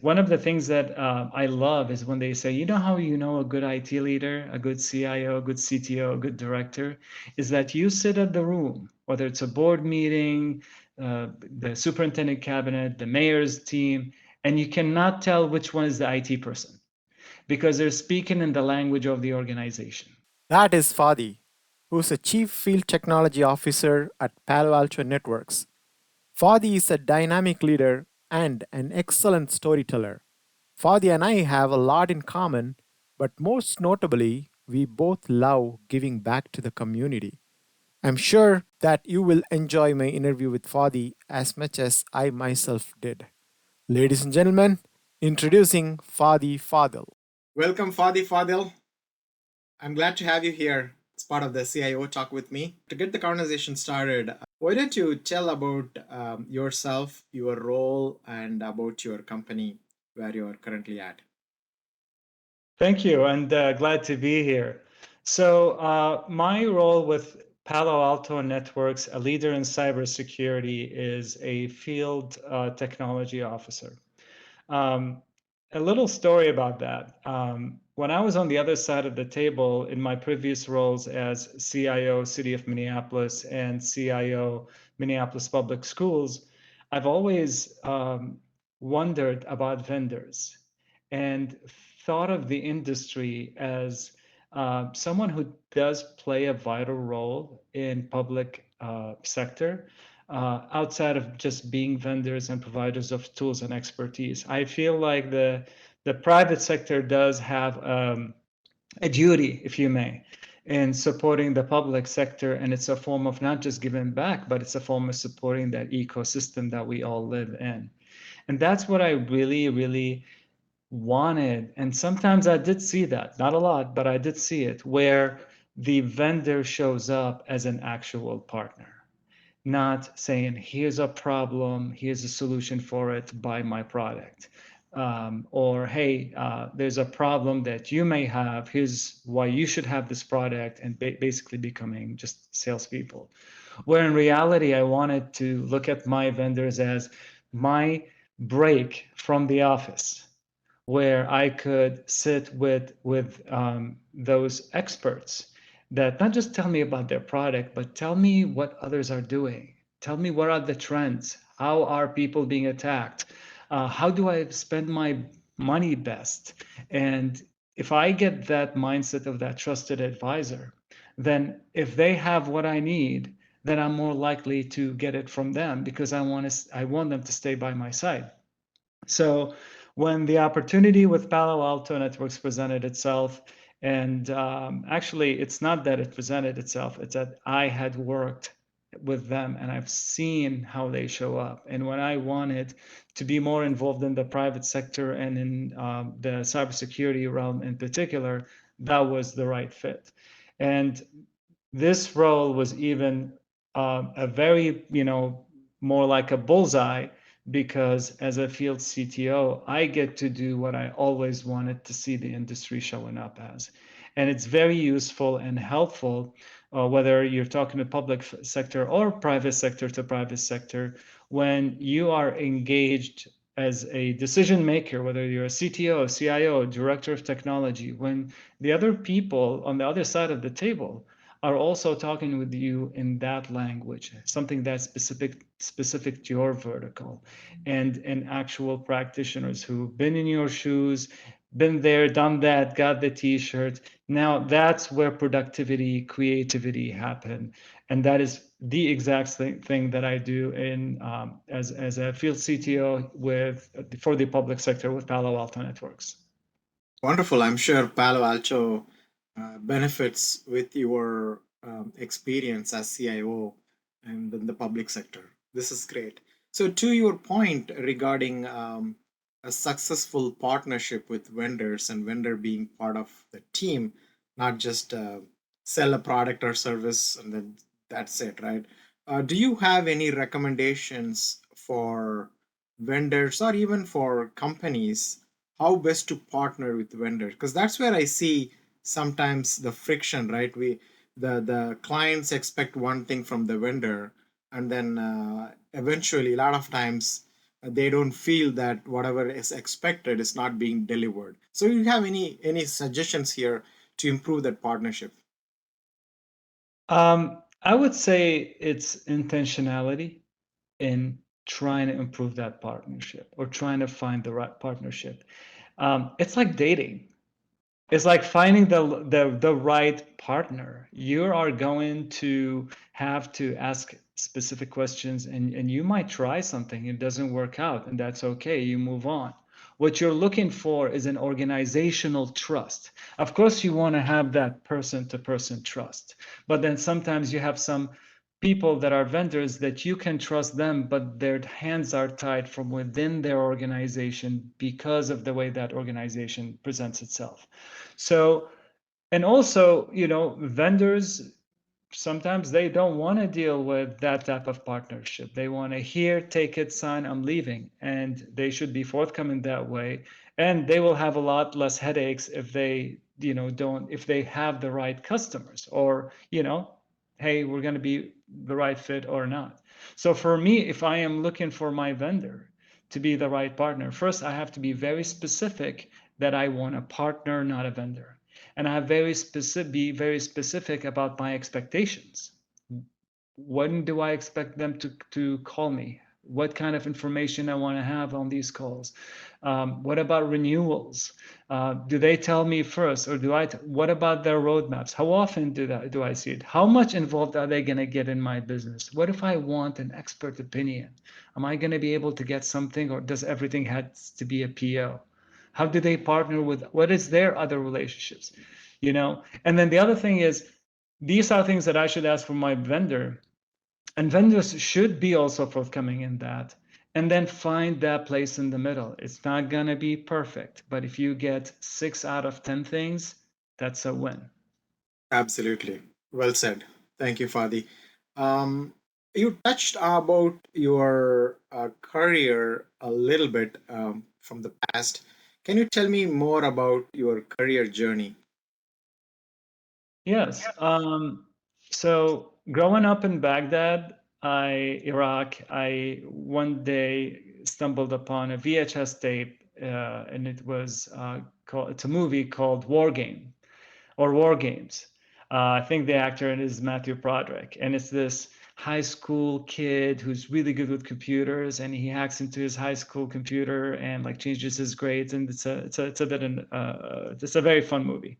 One of the things that I love is when they say, you know how you know a good IT leader, a good CIO, a good CTO, a good director, is that you sit at the room, whether it's a board meeting, the superintendent cabinet, the mayor's team, and you cannot tell which one is the IT person because they're speaking in the language of the organization. That is Fadi, who's a Chief Field Technology Officer at Palo Alto Networks. Fadi is a dynamic leader and an excellent storyteller. Fadi and I have a lot in common, but most notably, we both love giving back to the community. I'm sure that you will enjoy my interview with Fadi as much as I myself did. Ladies and gentlemen, introducing Fadi Fadhil. Welcome, Fadi Fadhil. I'm glad to have you here as part of the CIO talk with me. To get the conversation started, why don't you tell about yourself, your role, and about your company where you are currently at? Thank you, and glad to be here. So, my role with Palo Alto Networks, a leader in cybersecurity, is a field technology officer. Um, a little story about that. When I was on the other side of the table in my previous roles as CIO, City of Minneapolis, and CIO, Minneapolis Public Schools, I've always wondered about vendors and thought of the industry as someone who does play a vital role in public sector outside of just being vendors and providers of tools and expertise. I feel like the private sector does have a duty, if you may, in supporting the public sector, and it's a form of not just giving back, but it's a form of supporting that ecosystem that we all live in. And that's what I really, really wanted. And sometimes I did see that, not a lot, but I did see it, where the vendor shows up as an actual partner, not saying, here's a problem, here's a solution for it, buy my product. Or, hey, there's a problem that you may have, here's why you should have this product, and basically becoming just salespeople. Where in reality, I wanted to look at my vendors as my break from the office, where I could sit with those experts that not just tell me about their product, but tell me what others are doing. Tell me what are the trends. How are people being attacked? How do I spend my money best? And if I get that mindset of that trusted advisor, then if they have what I need, then I'm more likely to get it from them because I want them to stay by my side. So when the opportunity with Palo Alto Networks presented itself, and actually, it's not that it presented itself, it's that I had worked with them and I've seen how they show up. And when I wanted to be more involved in the private sector and in the cybersecurity realm in particular, that was the right fit. And this role was even a very, more like a bullseye because as a field CTO, I get to do what I always wanted to see the industry showing up as. And it's very useful and helpful, whether you're talking to public sector or private sector to private sector, when you are engaged as a decision maker, whether you're a CTO, CIO, director of technology, when the other people on the other side of the table are also talking with you in that language, something that's specific to your vertical, and actual practitioners who've been in your shoes, been there, done that, got the t-shirt. Now that's where productivity, creativity happen. And that is the exact thing that I do in as a field CTO with for the public sector with Palo Alto Networks. Wonderful. I'm sure Palo Alto benefits with your experience as CIO and in the public sector. This is great. So, to your point regarding a successful partnership with vendors and vendor being part of the team, not just sell a product or service and then that's it, right? Do you have any recommendations for vendors or even for companies how best to partner with vendors? Because that's where I see sometimes the friction, right? The clients expect one thing from the vendor, and then eventually a lot of times they don't feel that whatever is expected is not being delivered. So you have any suggestions here to improve that partnership? I would say it's intentionality in trying to improve that partnership or trying to find the right partnership. It's like dating. It's like finding the right partner. You are going to have to ask specific questions, and you might try something, it doesn't work out, and that's okay. You move on. What you're looking for is an organizational trust. Of course, you want to have that person-to-person trust, but then sometimes you have some people that are vendors that you can trust them, but their hands are tied from within their organization because of the way that organization presents itself. So, and also, vendors sometimes they don't want to deal with that type of partnership. They want to hear, take it, sign, I'm leaving. And they should be forthcoming that way. And they will have a lot less headaches if they, if they have the right customers or, hey, we're going to be the right fit or not. So for me, if I am looking for my vendor to be the right partner, first I have to be very specific that I want a partner, not a vendor. And I have be very specific about my expectations. When do I expect them to call me? What kind of information I want to have on these calls? What about renewals? Do they tell me first, or do I? What about their roadmaps? How often do I see it? How much involved are they going to get in my business? What if I want an expert opinion? Am I going to be able to get something, or does everything has to be a PO? How do they partner with? What is their other relationships? And then the other thing is, these are things that I should ask from my vendor, and vendors should be also forthcoming in that, and then find that place in the middle. It's not going to be perfect, but if you get 6 out of 10 things, that's a win. Absolutely. Well said. Thank you, Fadi. You touched about your career a little bit from the past. Can you tell me more about your career journey? Yes. So growing up in Baghdad, Iraq, I one day stumbled upon a VHS tape, and it was it's a movie called War Game or War Games. I think the actor is Matthew Broderick, and it's this high school kid who's really good with computers, and he hacks into his high school computer and like changes his grades, and it's a bit it's a very fun movie.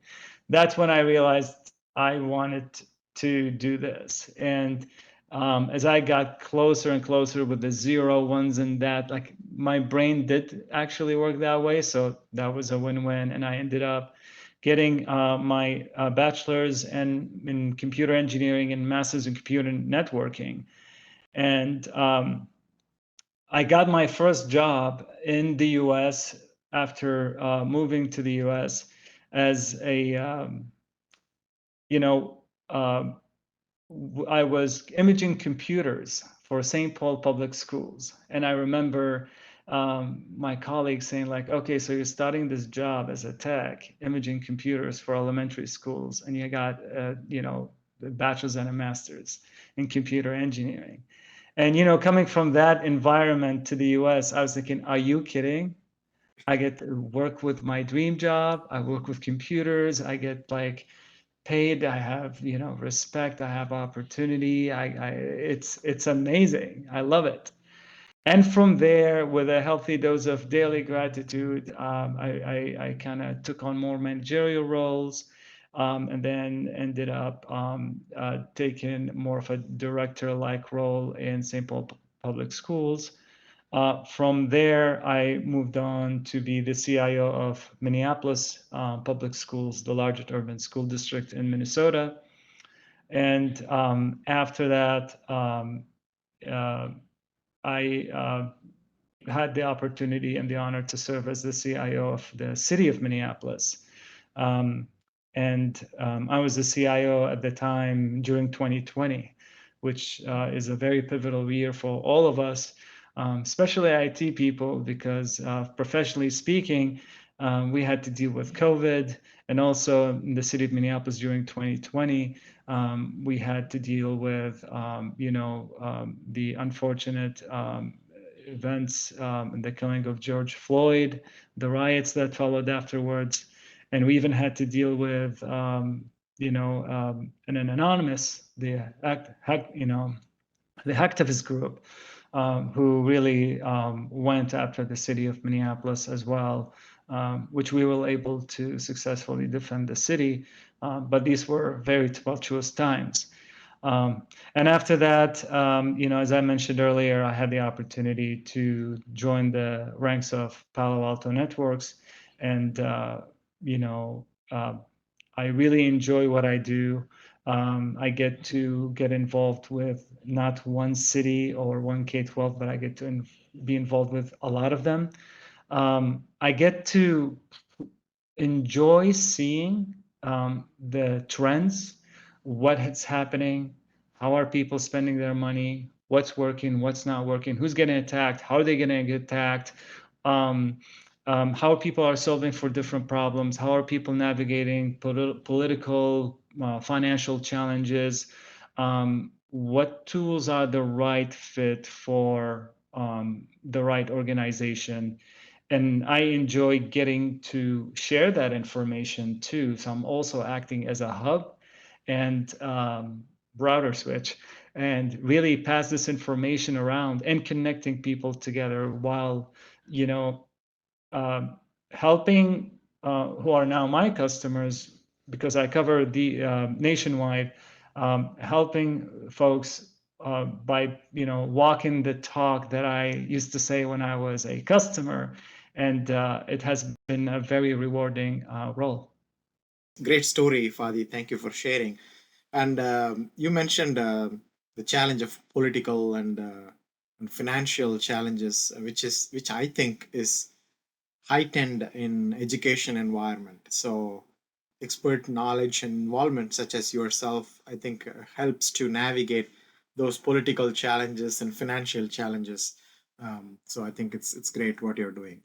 That's when I realized I wanted to do this, and as I got closer and closer with the zero ones and that, like my brain did actually work that way, so that was a win-win, and I ended up getting my bachelor's in computer engineering and master's in computer networking. And I got my first job in the US after moving to the US as a, you know, uh, I was imaging computers for St. Paul Public Schools. And I remember my colleagues saying like, okay, so you're starting this job as a tech, imaging computers for elementary schools, and you got, a bachelor's and a master's in computer engineering. And, coming from that environment to the US, I was thinking, are you kidding? I get to work with my dream job. I work with computers. I get like paid, I have respect, I have opportunity. It's amazing, I love it. And from there, with a healthy dose of daily gratitude, I kind of took on more managerial roles, and then ended up taking more of a director-like role in St. Paul Public Schools. From there, I moved on to be the CIO of Minneapolis Public Schools, the largest urban school district in Minnesota. And after that, uh, I had the opportunity and the honor to serve as the CIO of the city of Minneapolis. Um, and I was the CIO at the time during 2020, which is a very pivotal year for all of us, especially IT people, because professionally speaking, we had to deal with COVID, and also in the city of Minneapolis during 2020, we had to deal with, the unfortunate events, and the killing of George Floyd, the riots that followed afterwards, and we even had to deal with, an anonymous, the hacktivist group, who really went after the city of Minneapolis as well, which we were able to successfully defend the city. But these were very tumultuous times. And after that, as I mentioned earlier, I had the opportunity to join the ranks of Palo Alto Networks, and I really enjoy what I do. I get to get involved with not one city or one K-12, but I get to be involved with a lot of them. I get to enjoy seeing the trends, what is happening, how are people spending their money, what's working, what's not working, who's getting attacked, how are they going to get attacked, um, how people are solving for different problems, how are people navigating political, financial challenges, what tools are the right fit for the right organization. And I enjoy getting to share that information too. So I'm also acting as a hub and router switch, and really pass this information around and connecting people together while, you know, um, helping who are now my customers, because I cover the nationwide, helping folks by walking the talk that I used to say when I was a customer, and it has been a very rewarding role. Great story, Fadi. Thank you for sharing. And you mentioned the challenge of political and financial challenges, which I think is heightened in education environment. So expert knowledge and involvement such as yourself, I think, helps to navigate those political challenges and financial challenges. So I think it's great what you're doing.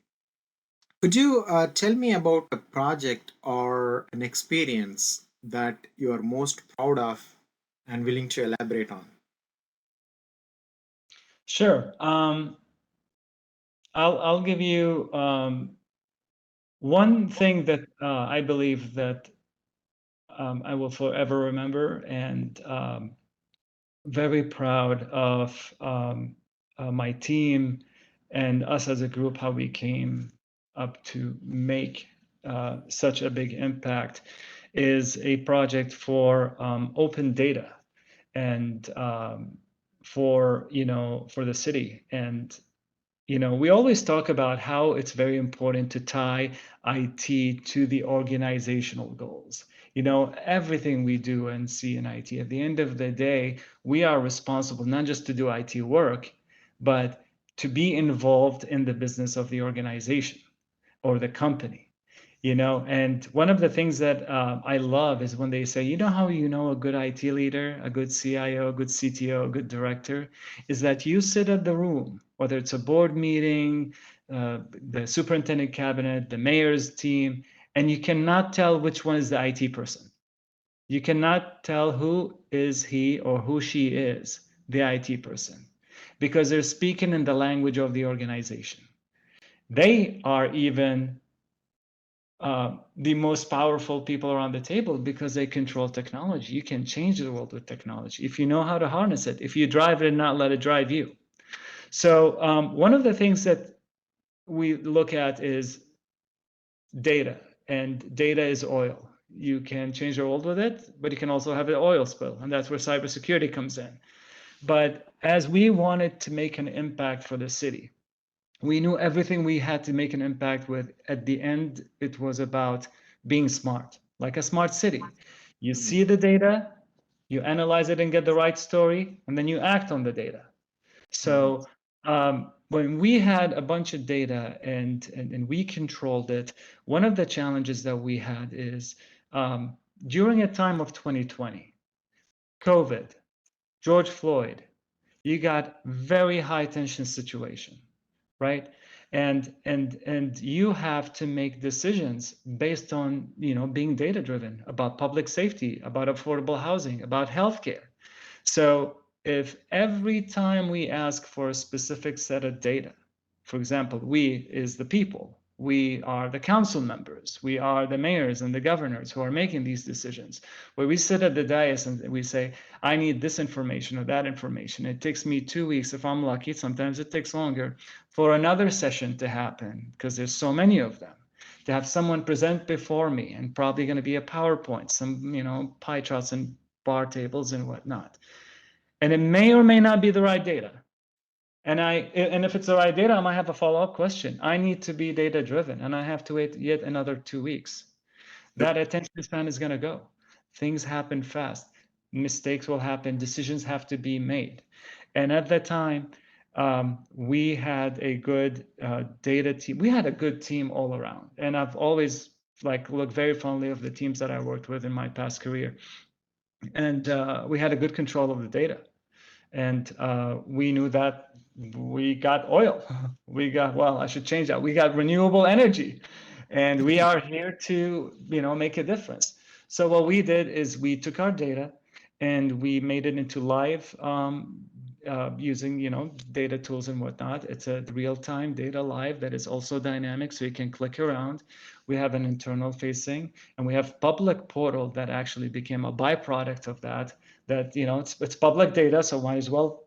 Could you tell me about a project or an experience that you are most proud of and willing to elaborate on? Sure. I'll give you one thing that I believe that I will forever remember, and very proud of my team and us as a group, how we came up to make such a big impact, is a project for open data, and for the city. And we always talk about how it's very important to tie IT to the organizational goals. Everything we do and see in IT, at the end of the day, we are responsible not just to do IT work, but to be involved in the business of the organization or the company. And one of the things that I love is when they say, how a good IT leader, a good CIO, a good CTO, a good director, is that you sit at the room, whether it's a board meeting, the superintendent cabinet, the mayor's team, and you cannot tell which one is the IT person. You cannot tell who is he or who she is, the IT person, because they're speaking in the language of the organization. They are even the most powerful people around the table because they control technology. You can change the world with technology if you know how to harness it, if you drive it and not let it drive you. So one of the things that we look at is data, and data is oil. You can change the world with it, but you can also have an oil spill, and that's where cybersecurity comes in. But as we wanted to make an impact for the city, we knew everything we had to make an impact with. At the end, it was about being smart, like a smart city. You see the data, you analyze it and get the right story, and then you act on the data. So when we had a bunch of data and we controlled it, one of the challenges that we had is during a time of 2020, COVID, George Floyd, you got very high tension situation, right? And you have to make decisions based on being data driven about public safety, about affordable housing, about healthcare. So if every time we ask for a specific set of data, for example, we is the people, we are the council members, we are the mayors and the governors who are making these decisions, where we sit at the dais and we say, I need this information or that information. It takes me 2 weeks if I'm lucky. Sometimes it takes longer for another session to happen because there's so many of them, to have someone present before me, and probably going to be a PowerPoint, some pie charts and bar tables and whatnot. And it may or may not be the right data. And if it's the right data, I might have a follow-up question. I need to be data driven, and I have to wait yet another 2 weeks. That attention span is going to go. Things happen fast. Mistakes will happen. Decisions have to be made. And at that time, we had a good data team. We had a good team all around. And I've always looked very fondly of the teams that I worked with in my past career. And we had a good control of the data. And we knew that we got oil. I should change that. We got renewable energy, and we are here to, make a difference. So what we did is we took our data and we made it into live using, data tools and whatnot. It's a real-time data live that is also dynamic, so you can click around. We have an internal facing, and we have public portal that actually became a byproduct of that, it's public data, so might as well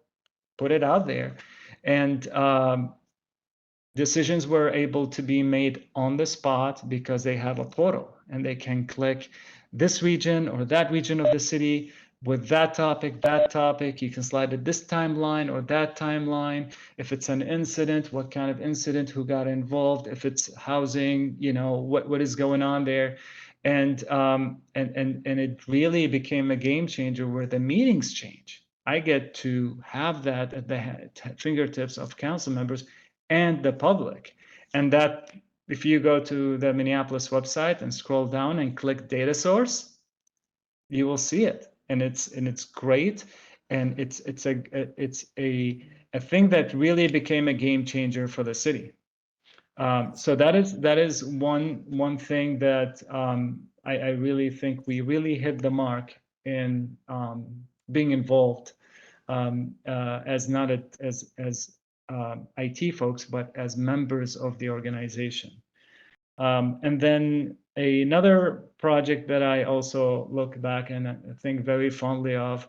put it out there. And decisions were able to be made on the spot because they have a portal and they can click this region or that region of the city with that topic. You can slide it this timeline or that timeline. If it's an incident, what kind of incident, who got involved, if it's housing, what is going on there. And it really became a game changer where the meetings change. I get to have that at the fingertips of council members and the public. And that, if you go to the Minneapolis website and scroll down and click data source, you will see it. And it's great. And it's a thing that really became a game changer for the city. So that is one thing that I really think we really hit the mark in being involved as not as IT folks, but as members of the organization. And then another project that I also look back and think very fondly of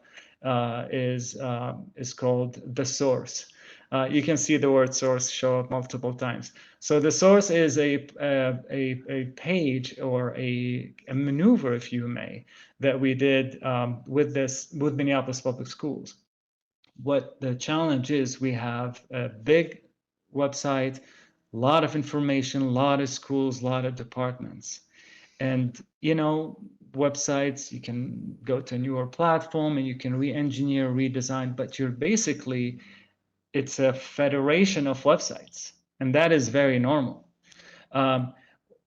is called The Source. You can see the word source show up multiple times. So the source is a page or a maneuver, if you may, that we did with Minneapolis Public Schools. What the challenge is, we have a big website, a lot of information, a lot of schools, a lot of departments. And, websites, you can go to a newer platform and you can re-engineer, redesign, but it's a federation of websites, and that is very normal.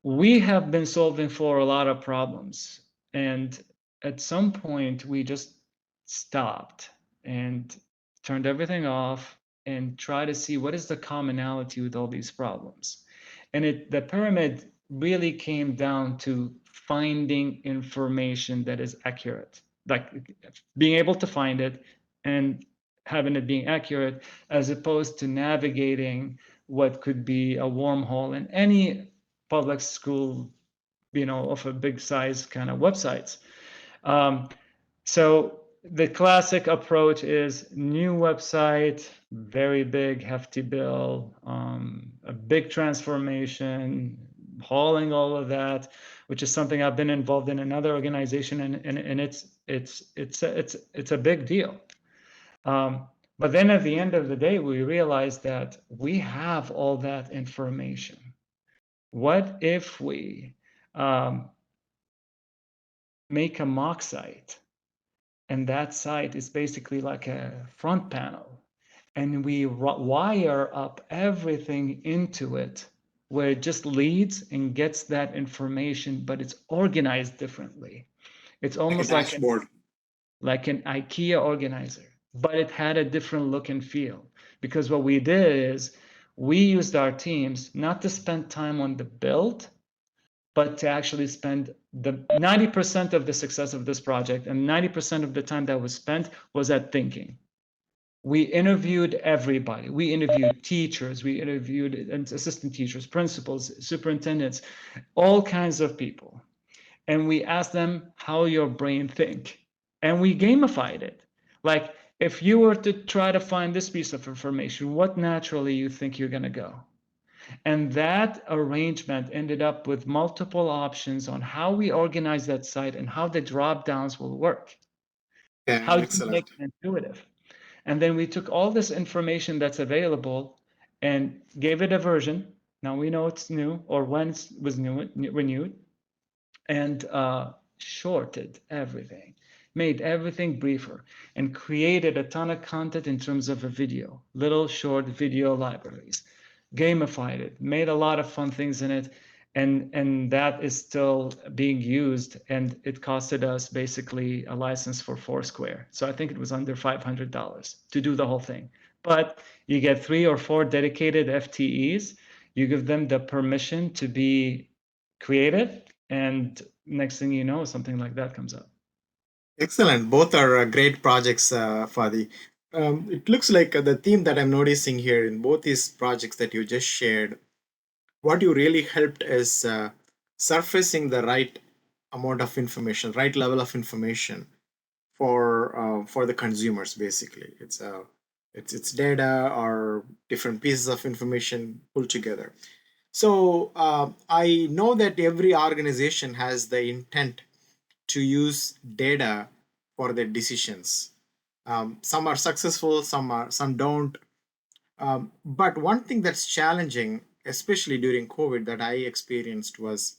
We have been solving for a lot of problems, and at some point we just stopped and turned everything off and try to see what is the commonality with all these problems. And the pyramid really came down to finding information that is accurate, like being able to find it and having it being accurate, as opposed to navigating what could be a wormhole in any public school, of a big size kind of websites. So the classic approach is new website, very big, hefty bill, a big transformation, hauling all of that, which is something I've been involved in another organization, and it's a big deal. But then at the end of the day, we realized that we have all that information. What if we make a mock site? And that site is basically like a front panel. And we wire up everything into it, where it just leads and gets that information, but it's organized differently. It's almost like an IKEA organizer, but it had a different look and feel. Because what we did is we used our teams not to spend time on the build, but to actually spend the 90% of the success of this project, and 90% of the time that was spent was at thinking. We interviewed everybody. We interviewed teachers, we interviewed assistant teachers, principals, superintendents, all kinds of people. And we asked them how your brain think. And we gamified it. Like, if you were to try to find this piece of information, what naturally you think you're going to go? And that arrangement ended up with multiple options on how we organize that site and how the drop downs will work. Yeah, How do you make excellent. it intuitive? And then we took all this information that's available and gave it a version. Now we know it's new or when it was new, renewed, and shorted everything, made everything briefer, and created a ton of content in terms of a video, little short video libraries, gamified it, made a lot of fun things in it, and that is still being used, and it costed us basically a license for Foursquare. So I think it was under $500 to do the whole thing. But you get 3 or 4 dedicated FTEs. You give them the permission to be creative, and next thing you know, something like that comes up. Excellent. Both are great projects, Fadi. It looks like the theme that I'm noticing here in both these projects that you just shared, what you really helped is surfacing the right amount of information, right level of information for the consumers. Basically, it's data or different pieces of information pulled together. So I know that every organization has the intent to use data for their decisions. Some are successful, some don't. But one thing that's challenging, especially during COVID, that I experienced was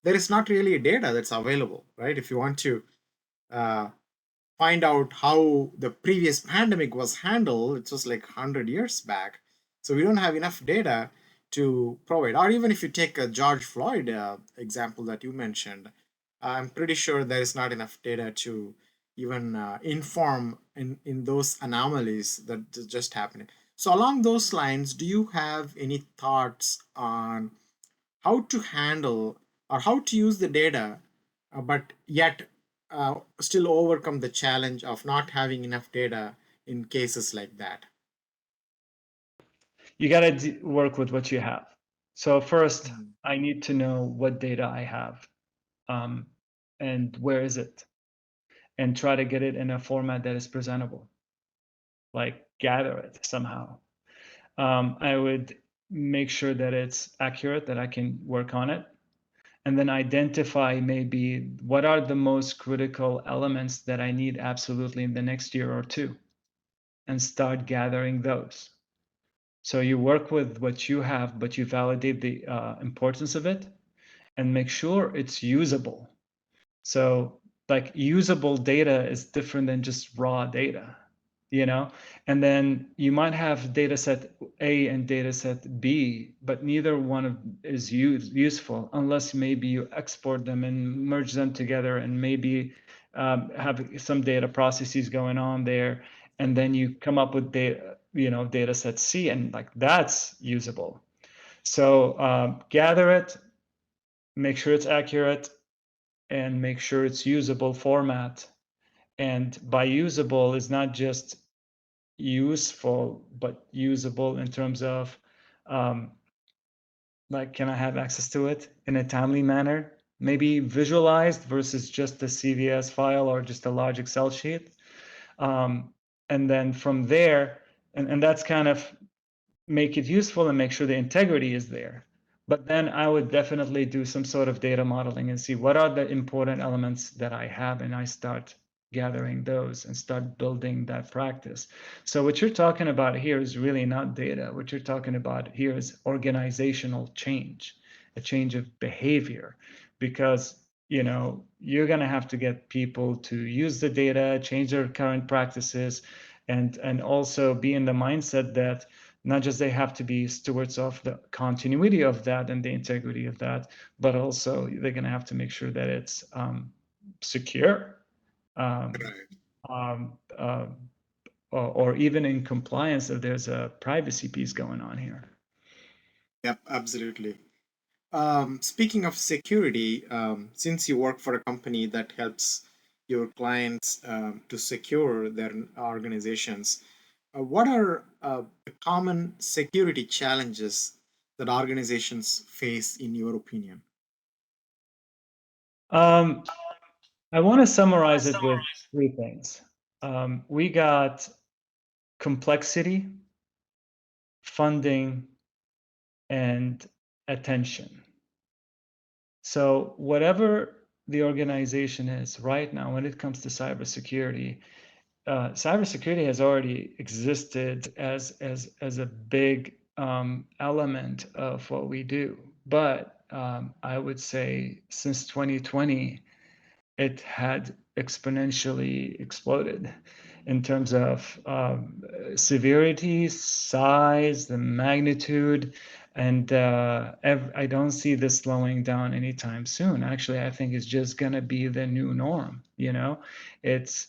there is not really data that's available, right? If you want to uh, find out how the previous pandemic was handled, it was like 100 years back. So we don't have enough data to provide. Or even if you take a George Floyd example that you mentioned, I'm pretty sure there is not enough data to even inform in those anomalies that just happening. So along those lines, do you have any thoughts on how to handle or how to use the data, but yet still overcome the challenge of not having enough data in cases like that? You got to work with what you have. So first, Mm. I need to know what data I have, um, and where is it, and try to get it in a format that is presentable, like gather it somehow. I would make sure that it's accurate, that I can work on it, and then identify maybe what are the most critical elements that I need absolutely in the next year or two, and start gathering those. So you work with what you have, but you validate the importance of it and make sure it's usable. So, like, usable data is different than just raw data, you know? And then you might have data set A and data set B, but neither one is useful unless maybe you export them and merge them together, and maybe have some data processes going on there. And then you come up with data, data set C, and like that's usable. So gather it, make sure it's accurate, and make sure it's usable format. And by usable is not just useful, but usable in terms of um, like, can I have access to it in a timely manner? Maybe visualized versus just a CVS file or just a large Excel sheet. And then from there, and that's kind of make it useful and make sure the integrity is there. But then I would definitely do some sort of data modeling and see what are the important elements that I have, and I start gathering those and start building that practice. So what you're talking about here is really not data. What you're talking about here is organizational change, a change of behavior, because you're going to have to get people to use the data, change their current practices, and also be in the mindset that not just they have to be stewards of the continuity of that and the integrity of that, but also they're going to have to make sure that it's secure, um, Right. um, uh, or even in compliance if there's a privacy piece going on here. Yep, absolutely. Speaking of security, since you work for a company that helps your clients to secure their organizations, What are the common security challenges that organizations face, in your opinion? Um, I want to summarize it with three things. We got complexity, funding, and attention. So whatever the organization is right now, when it comes to cybersecurity, cybersecurity has already existed as a big element of what we do. But I would say since 2020, it had exponentially exploded in terms of severity, size, the magnitude, and I don't see this slowing down anytime soon. Actually, I think it's just going to be the new norm. You know, it's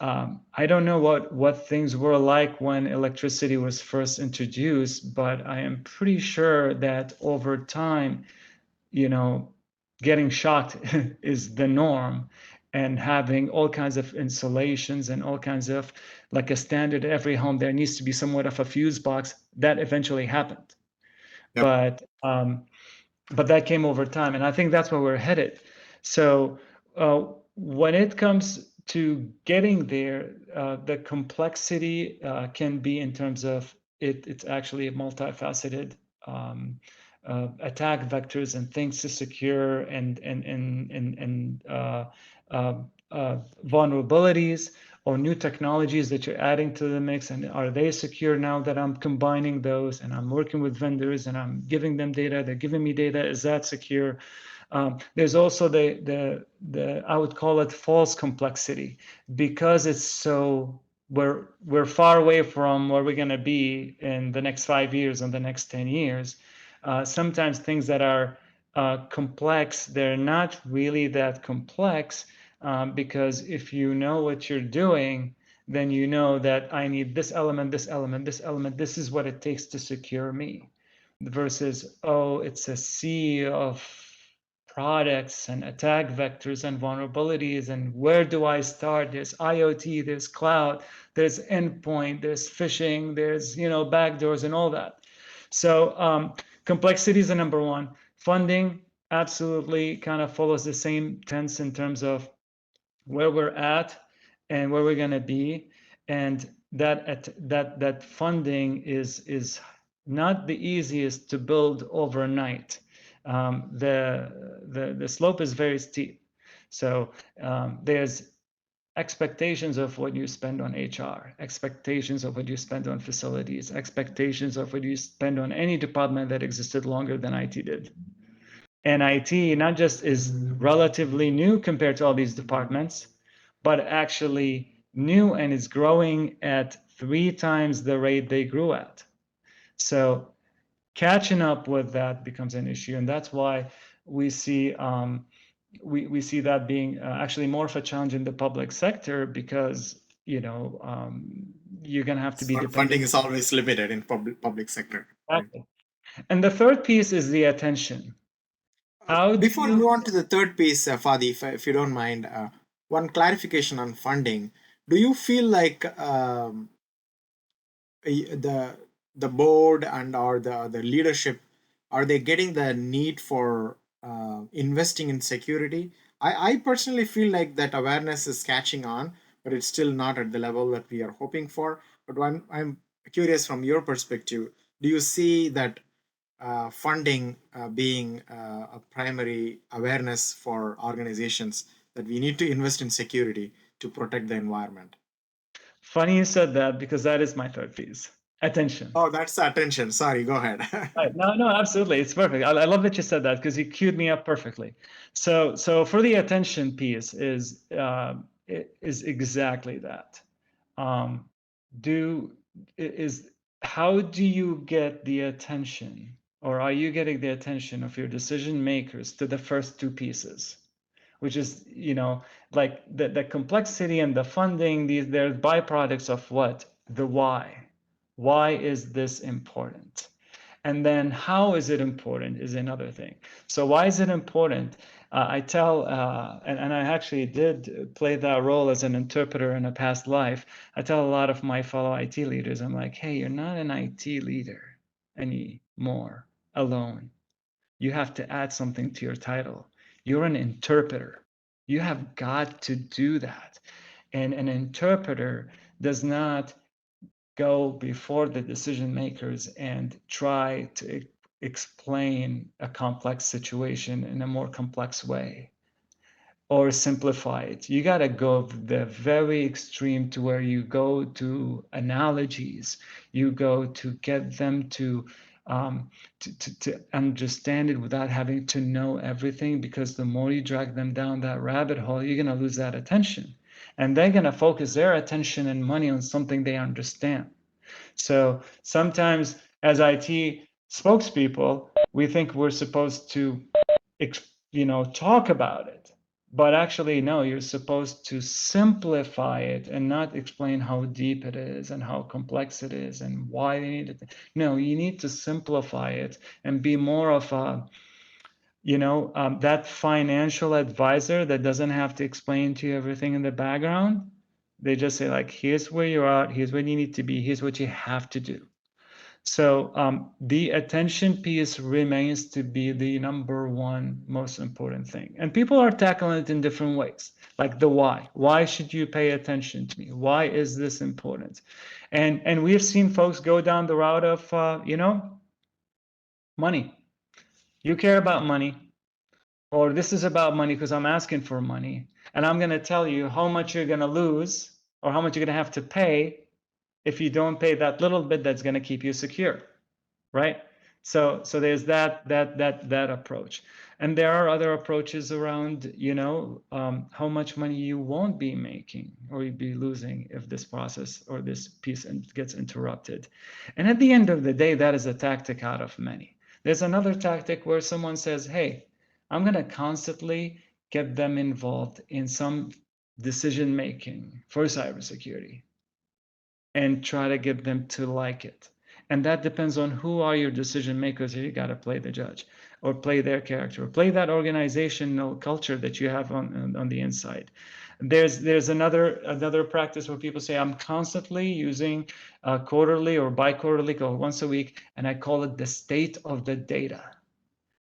I don't know what things were like when electricity was first introduced, but I am pretty sure that over time, you know, getting shocked is the norm, and having all kinds of insulations and all kinds of, like a standard every home, there needs to be somewhat of a fuse box. That eventually happened. Yep. But that came over time, and I think that's where we're headed. So when it comes to getting there, the complexity can be in terms of it's actually a multifaceted attack vectors and things to secure, and vulnerabilities or new technologies that you're adding to the mix, and are they secure now that I'm combining those and I'm working with vendors and I'm giving them data, they're giving me data, is that secure? There's also the I would call it false complexity, because it's so we're far away from where we're going to be in the next 5 years and the next 10 years. Sometimes things that are complex, they're not really that complex, because if you know what you're doing, then you know that I need this element, this element, this element. This is what it takes to secure me. Versus, oh, it's a sea of products and attack vectors and vulnerabilities. And where do I start? There's IoT, there's cloud, there's endpoint, there's phishing, there's, backdoors and all that. So complexity is the number one. Funding absolutely kind of follows the same tense in terms of where we're at and where we're going to be, and that funding is not the easiest to build overnight. The slope is very steep. So there's expectations of what you spend on HR, expectations of what you spend on facilities, expectations of what you spend on any department that existed longer than IT did. And IT not just is relatively new compared to all these departments, but actually new and is growing at 3 times the rate they grew at. So catching up with that becomes an issue, and that's why we see we see that being actually more of a challenge in the public sector, because you're going to have to be Funding dependent. is always limited in public sector. Right? Exactly. And the third piece is the attention. How do Before we you move on to the third piece, Fadi, if you don't mind, one clarification on funding. Do you feel like the board and or the leadership, are they getting the need for investing in security? I personally feel like that awareness is catching on, but it's still not at the level that we are hoping for. But I'm curious from your perspective, do you see that funding being a primary awareness for organizations that we need to invest in security to protect the environment? Funny you said that, because that is my third piece. Attention. Oh, that's the attention. Sorry, go ahead. Right. No, no, absolutely. It's perfect. I love that you said that, because you queued me up perfectly. So for the attention piece is exactly that. Um, do is How do you get the attention, or are you getting the attention of your decision makers to the first two pieces? Which is, like the complexity and the funding, they're byproducts of what? The why. Why is this important? And then how is it important is another thing. So why is it important? I tell, and I actually did play that role as an interpreter in a past life. I tell a lot of my fellow IT leaders, I'm like, hey, you're not an IT leader anymore alone. You have to add something to your title. You're an interpreter. You have got to do that. And an interpreter does not go before the decision makers and try to explain a complex situation in a more complex way or simplify it. You got to go the very extreme to where you go to analogies, you go to get them to understand it without having to know everything, because the more you drag them down that rabbit hole, you're going to lose that attention. And they're going to focus their attention and money on something they understand. So sometimes as IT spokespeople, we think we're supposed to, talk about it. But actually, no, you're supposed to simplify it and not explain how deep it is and how complex it is and why they need it. No, you need to simplify it and be more of a, that financial advisor that doesn't have to explain to you everything in the background. They just say, like, here's where you're at, here's where you need to be, here's what you have to do. So the attention piece remains to be the number one most important thing. And people are tackling it in different ways, like the why. Why should you pay attention to me? Why is this important? And we've seen folks go down the route of, money. You care about money, or this is about money because I'm asking for money. And I'm going to tell you how much you're going to lose or how much you're going to have to pay if you don't pay that little bit that's going to keep you secure. Right? So there's that approach, and there are other approaches around, how much money you won't be making or you'd be losing if this process or this piece gets interrupted. And at the end of the day, that is a tactic out of many. There's another tactic where someone says, hey, I'm going to constantly get them involved in some decision making for cybersecurity and try to get them to like it. And that depends on who are your decision makers. You got to play the judge or play their character or play that organizational culture that you have on the inside. There's another practice where people say, I'm constantly using quarterly or bi-quarterly or once a week, and I call it the state of the data,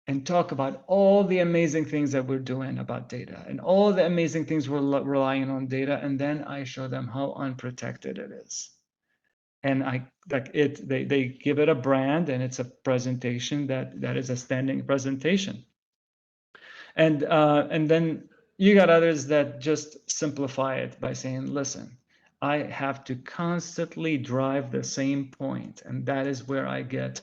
and talk about all the amazing things that we're doing about data and all the amazing things we're relying on data. And then I show them how unprotected it is. And they give it a brand, and it's a presentation that is a standing presentation. And then you got others that just simplify it by saying, listen, I have to constantly drive the same point, and that is where I get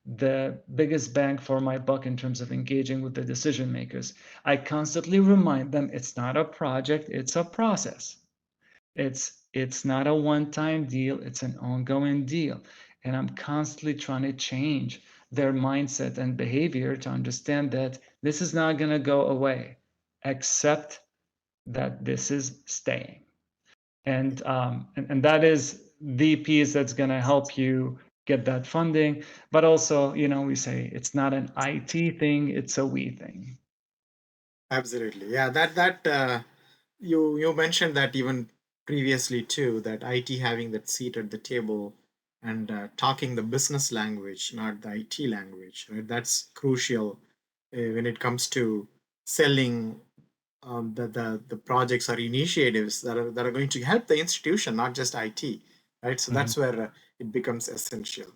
the biggest bang for my buck in terms of engaging with the decision makers. I constantly remind them it's not a project, it's a process. It's not a one-time deal, it's an ongoing deal. And I'm constantly trying to change their mindset and behavior to understand that this is not going to go away, except that this is staying. And that is the piece that's going to help you get that funding. But also, we say it's not an IT thing, it's a we thing. Absolutely. Yeah, you mentioned that even previously too, that IT having that seat at the table and talking the business language, not the IT language, right? That's crucial when it comes to selling the projects or initiatives that are going to help the institution, not just IT, right? So that's where it becomes essential.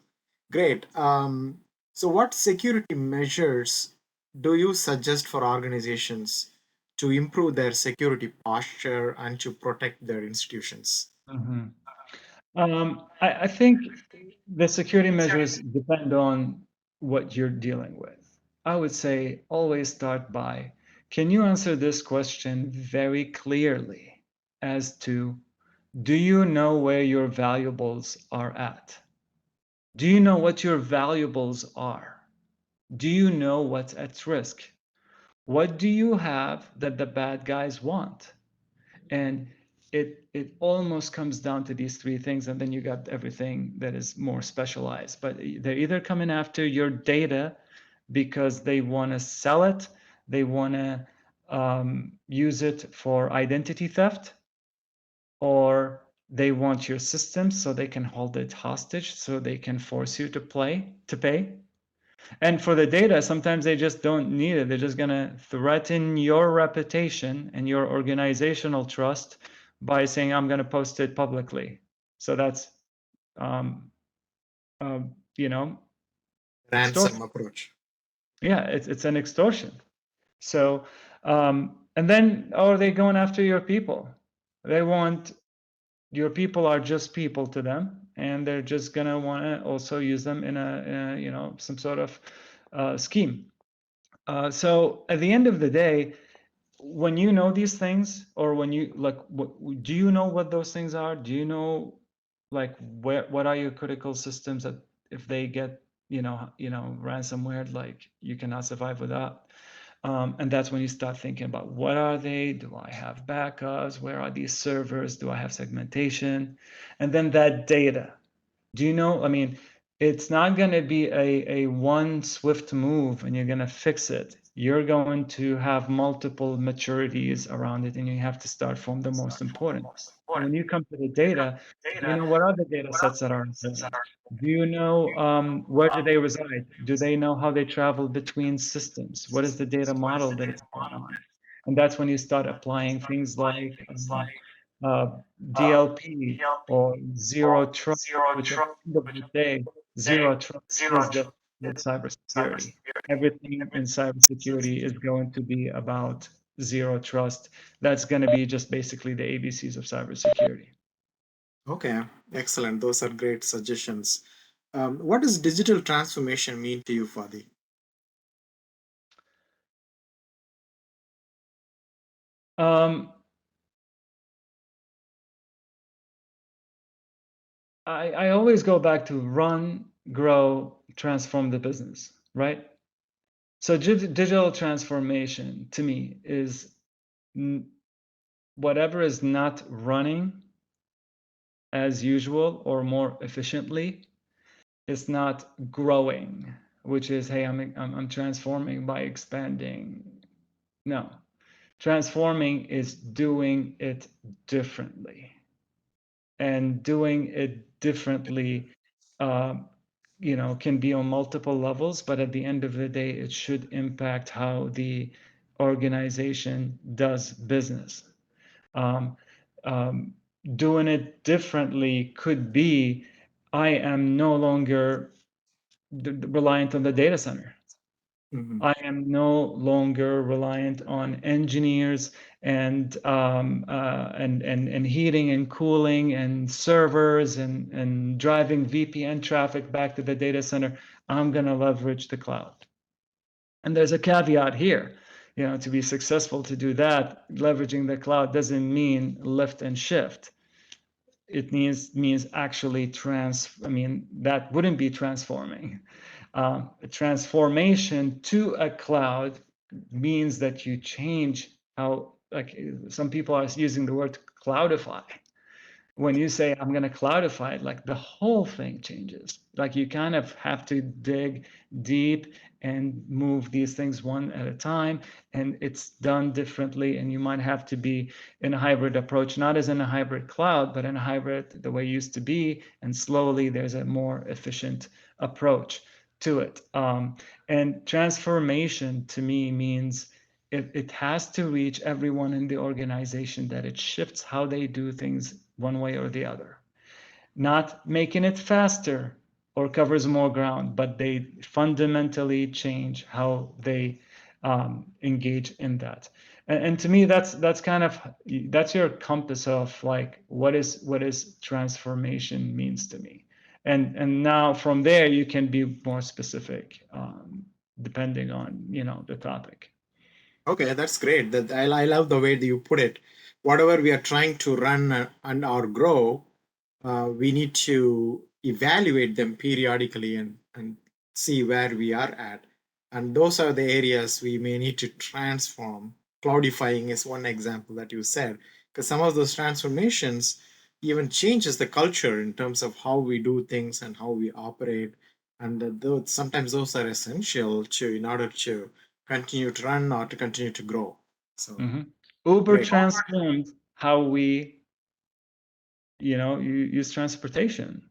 Great. So what security measures do you suggest for organizations to improve their security posture and to protect their institutions? Mm-hmm. I think the security measures depend on what you're dealing with. I would say always start by, can you answer this question very clearly as to, do you know where your valuables are at? Do you know what your valuables are? Do you know what's at risk? What do you have that the bad guys want? And it almost comes down to these three things, and then you got everything that is more specialized. But they're either coming after your data because they want to sell it, they want to use it for identity theft, or they want your system so they can hold it hostage, so they can force you to pay. And for the data, sometimes they just don't need it. They're just gonna threaten your reputation and your organizational trust by saying, I'm gonna post it publicly. So that's, um, you know, Ransom extortion. approach. Yeah, it's an extortion. So, and then, are they going after your people? They want, your people are just people to them, and they're just gonna want to also use them in a some sort of scheme. So at the end of the day, when you know these things, or when you like, do you know what those things are? Do you know, like, what are your critical systems that if they get ransomware, like, you cannot survive without? And that's when you start thinking about, what are they? Do I have backups? Where are these servers? Do I have segmentation? And then that data. Do you know? I mean, it's not going to be a one swift move and you're going to fix it. You're going to have multiple maturities around it, and you have to start from the most important. And when you come to the data, do you know what other data sets that are important? Do you know where do they reside? Do they know how they travel between systems? What is the data model that it's going on? And that's when you start applying things like uh, DLP or zero trust, which at the end of the day, zero trust is just with cybersecurity. Everything in cybersecurity is going to be about zero trust. That's going to be just basically the ABCs of cybersecurity. Okay, excellent. Those are great suggestions. What does digital transformation mean to you, Fadi? Um, I always go back to run, grow, transform the business, right? So digital transformation to me is whatever is not running as usual or more efficiently is not growing, which is, hey, I'm transforming by expanding. No, transforming is doing it differently, and doing it differently, uh, can be on multiple levels, but at the end of the day, it should impact how the organization does business. Um, um, Doing it differently could be, I am no longer reliant on the data center. Mhm. I am no longer reliant on engineers and heating and cooling and servers and driving VPN traffic back to the data center. I'm going to leverage the cloud. And there's a caveat here. To be successful to do that, leveraging the cloud doesn't mean lift and shift. It means actually that wouldn't be transforming. Transformation to a cloud means that you change how, like, some people are using the word cloudify. When you say, I'm going to cloudify it, like, the whole thing changes. Like, you kind of have to dig deep and move these things one at a time, and it's done differently. And you might have to be in a hybrid approach, not as in a hybrid cloud, but in a hybrid the way it used to be. And slowly there's a more efficient approach to it. And transformation to me means it has to reach everyone in the organization, that it shifts how they do things one way or the other. Not making it faster or covers more ground, but they fundamentally change how they engage in that. And to me, that's kind of, that's your compass of, like, what is transformation means to me. And now from there you can be more specific, depending on the topic. Okay, that's great. I love the way that you put it. Whatever we are trying to run and or grow, we need to evaluate them periodically and see where we are at. And those are the areas we may need to transform. Cloudifying is one example that you said, because some of those transformations even changes the culture in terms of how we do things and how we operate. And sometimes those are essential to in order to continue to run or to continue to grow. So Uber great. transformed how we, use transportation.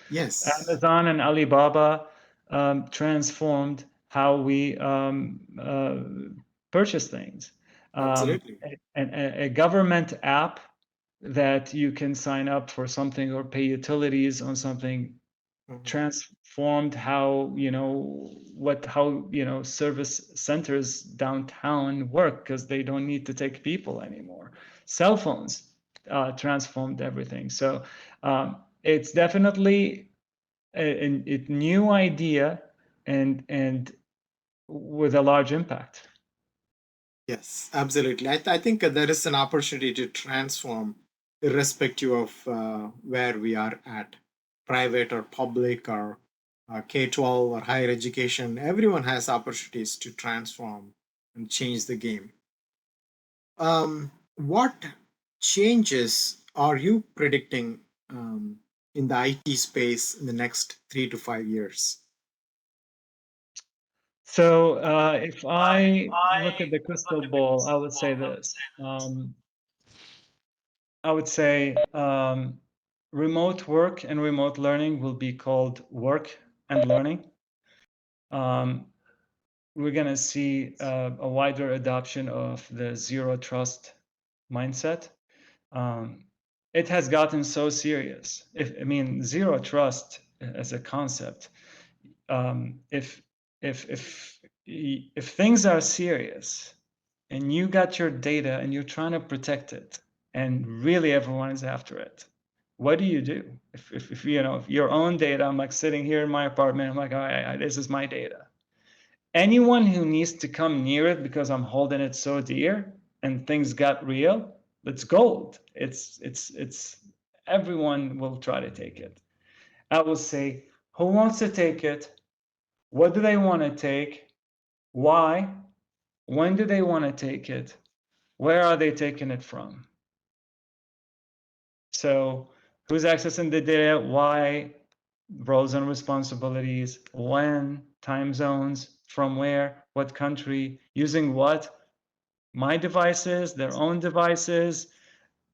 Yes, Amazon and Alibaba transformed how we purchase things. absolutely. A government app that you can sign up for something or pay utilities on something Mhm. transformed how service centers downtown work because they don't need to take people anymore. Cell phones transformed everything. So it's definitely a new idea and with a large impact. Yes, absolutely. I think there is an opportunity to transform irrespective of where we are at, private or public or K-12 or higher education. Everyone has opportunities to transform and change the game. What changes are you predicting in the IT space in the next 3 to 5 years? So if I look at the crystal ball, I would say this. I would say remote work and remote learning will be called work and learning. Um, we're going to see a wider adoption of the zero trust mindset. Um, it has gotten so serious. Zero trust as a concept. If if things are serious and you got your data and you're trying to protect it and really everyone is after it, what do you do? If your own data, I'm like sitting here in my apartment, I'm like, all right, this is my data. Anyone who needs to come near it because I'm holding it so dear and things got real, it's gold. It's everyone will try to take it. I will say, who wants to take it? What do they want to take? Why? When do they want to take it? Where are they taking it from? So, who's accessing the data? Why? Roles and responsibilities. When? Time zones. From where? What country? Using what? My devices, their own devices,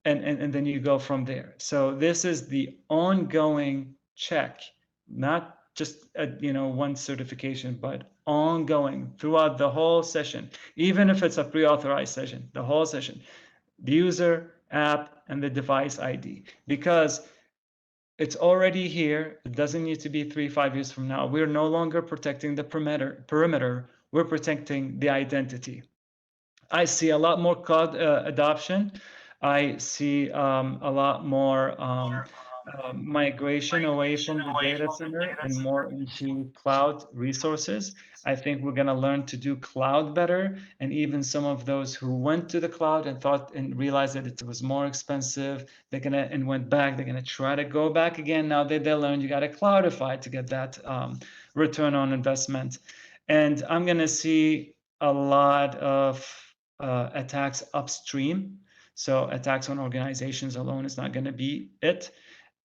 and then you go from there. So this is the ongoing check, not just at one certification, but ongoing throughout the whole session, even if it's a pre-authorized session, the whole session, the user, app, and the device ID, because it's already here. It doesn't need to be 3, 5 years from now. We're no longer protecting the perimeter. We're protecting the identity. I see a lot more cloud adoption. I see a lot more migration away from the data center and more into cloud resources. I think we're going to learn to do cloud better. And even some of those who went to the cloud and thought and realized that it was more expensive, and went back, they're going to try to go back again. Now that they learned you got to cloudify to get that return on investment. And I'm going to see a lot of attacks upstream. So attacks on organizations alone is not going to be it.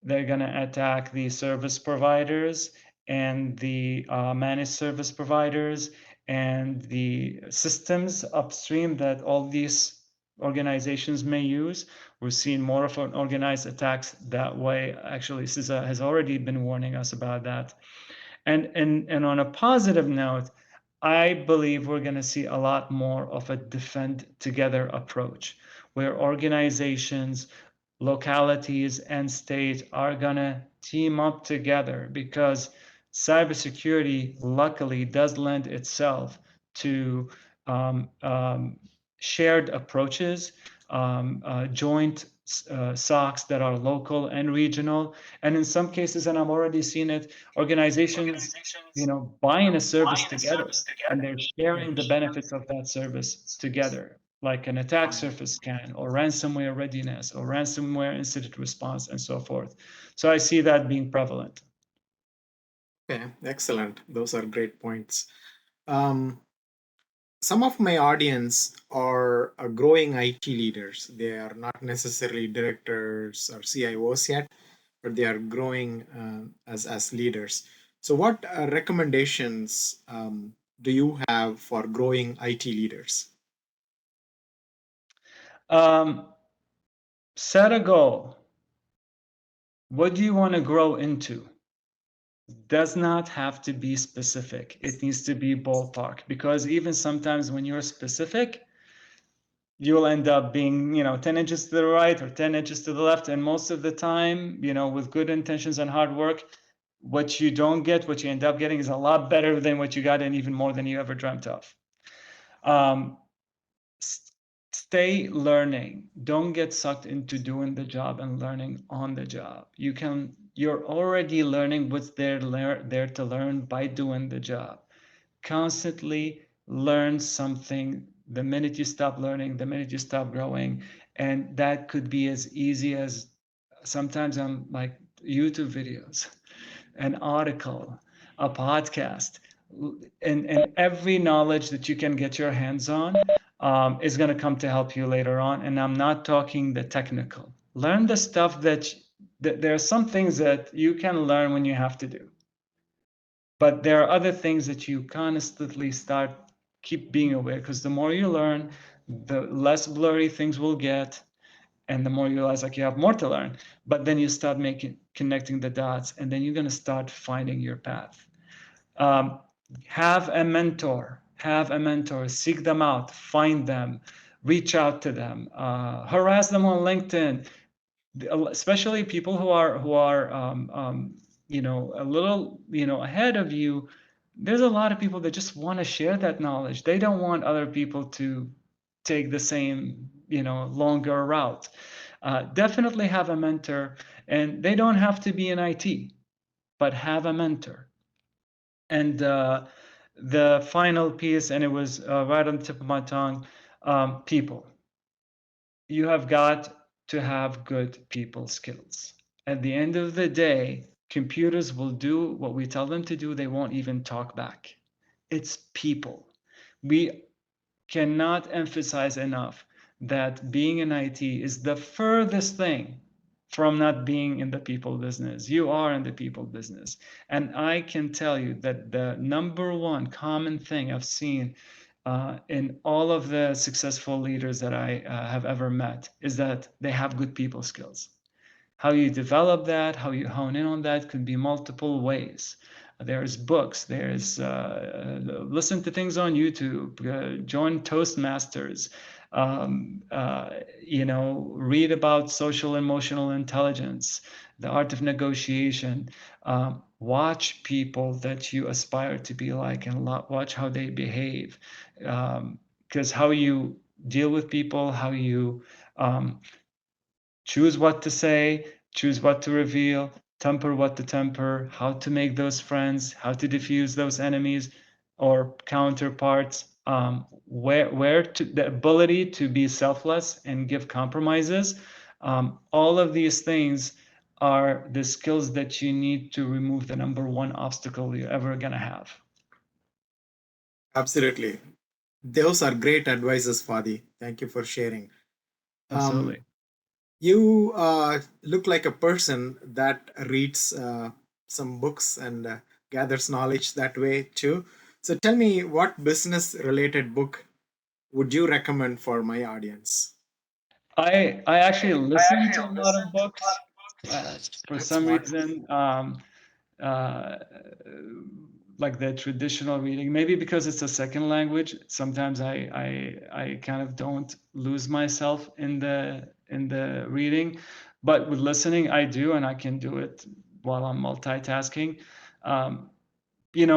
They're going to attack the service providers and the managed service providers and the systems upstream that all these organizations may use. We're seeing more of an organized attacks that way. Actually, CISA has already been warning us about that. And on a positive note, I believe we're going to see a lot more of a defend together approach where organizations, localities, and state are going to team up together because cybersecurity, luckily, does lend itself to um, um, shared approaches, joint SOCs that are local and regional. And in some cases, and I've already seen it, organizations buying a service together and they're sharing the benefits of that service together, like an attack surface scan or ransomware readiness or ransomware incident response and so forth. So I see that being prevalent. Okay, excellent. Those are great points. Um, some of my audience are growing IT leaders. They are not necessarily directors or CIOs yet, but they are growing as leaders. So, what recommendations do you have for growing IT leaders? Set a goal. What do you want to grow into? Does not have to be specific. It needs to be ballpark, because even sometimes when you're specific, you'll end up being, 10 inches to the right or 10 inches to the left. And most of the time, with good intentions and hard work, what you don't get, what you end up getting is a lot better than what you got, and even more than you ever dreamt of. Stay learning. Don't get sucked into doing the job and learning on the job. You're already learning what's there to learn by doing the job. Constantly learn something. The minute you stop learning, the minute you stop growing, and that could be as easy as sometimes I'm like YouTube videos, an article, a podcast, and every knowledge that you can get your hands on is going to come to help you later on. And I'm not talking the technical. Learn the stuff that there are some things that you can learn when you have to do. But there are other things that you constantly keep being aware, because the more you learn, the less blurry things will get, and the more you realize like you have more to learn. But then you start connecting the dots, and then you're going to start finding your path. Have a mentor. Seek them out, find them, reach out to them, harass them on LinkedIn, especially people who are a little ahead of you. There's a lot of people that just want to share that knowledge. They don't want other people to take the same longer route. Definitely have a mentor, and they don't have to be in IT, but have a mentor. And the final piece, and it was right on the tip of my tongue, people. You have got to have good people skills. At the end of the day, computers will do what we tell them to do. They won't even talk back. It's people. We cannot emphasize enough that being in IT is the furthest thing from not being in the people business. You are in the people business. And I can tell you that the number one common thing I've seen in all of the successful leaders that I have ever met is that they have good people skills. How you develop that, how you hone in on that could be multiple ways. There's books, there's listen to things on YouTube, join Toastmasters, read about social emotional intelligence, the art of negotiation, watch people that you aspire to be like, and watch how they behave. Because how you deal with people, how you choose what to say, choose what to reveal, temper what to temper, how to make those friends, how to diffuse those enemies or counterparts, where to the ability to be selfless and give compromises. All of these things are the skills that you need to remove the number one obstacle you're ever going to have. Absolutely. Those are great advices, Fadi. Thank you for sharing. Absolutely. You look like a person that reads some books and gathers knowledge that way too. So tell me, what business related book would you recommend for my audience? I actually listen to a lot of books. For That's some smart. reason, uh, like the traditional reading, maybe because it's a second language, sometimes I kind of don't lose myself in the reading, but with listening I do, and I can do it while I'm multitasking.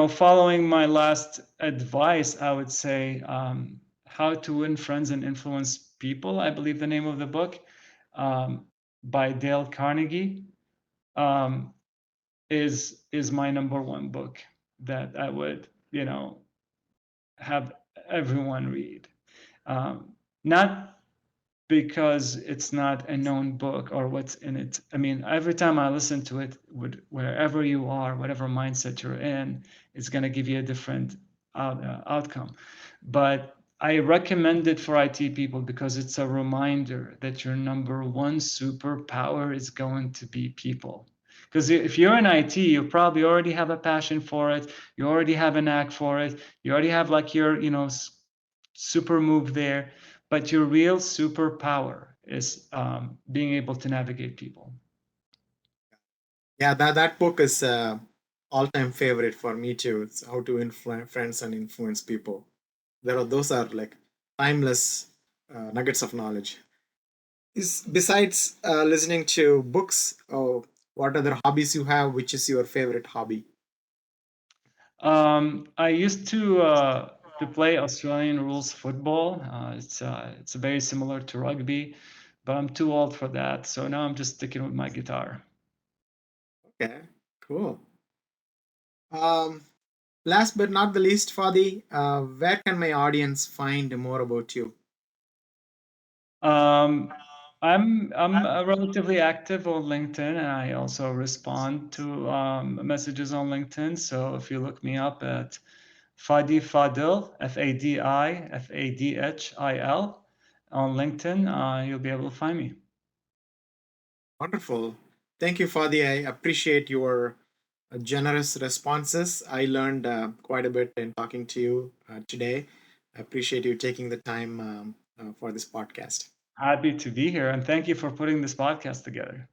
Following my last advice, I would say How to Win Friends and Influence People, I believe the name of the book, by Dale Carnegie, is my number one book that I would, have everyone read. Not because it's not a known book or what's in it. I mean, every time I listen to it, wherever you are, whatever mindset you're in, it's going to give you a different outcome. But I recommend it for IT people because it's a reminder that your number one superpower is going to be people. Because if you're in IT, you probably already have a passion for it. You already have a knack for it. You already have like your, super move there. But your real superpower is being able to navigate people. Yeah, that book is all-time favorite for me too. It's how to influence and influence people. Those are like timeless nuggets of knowledge. Is besides listening to books, what other hobbies you have? Which is your favorite hobby? I used to play Australian rules football. It's very similar to rugby, but I'm too old for that. So now I'm just sticking with my guitar. Okay, cool. Um, Last but not the least, Fadi, where can my audience find more about you? Um, I'm relatively active on LinkedIn, and I also respond to messages on LinkedIn. So if you look me up at Fadi Fadhil, Fadifadhil, on LinkedIn, you'll be able to find me. Wonderful. Thank you, Fadi. I appreciate your generous responses. I learned quite a bit in talking to you today. I appreciate you taking the time for this podcast. Happy to be here, and thank you for putting this podcast together.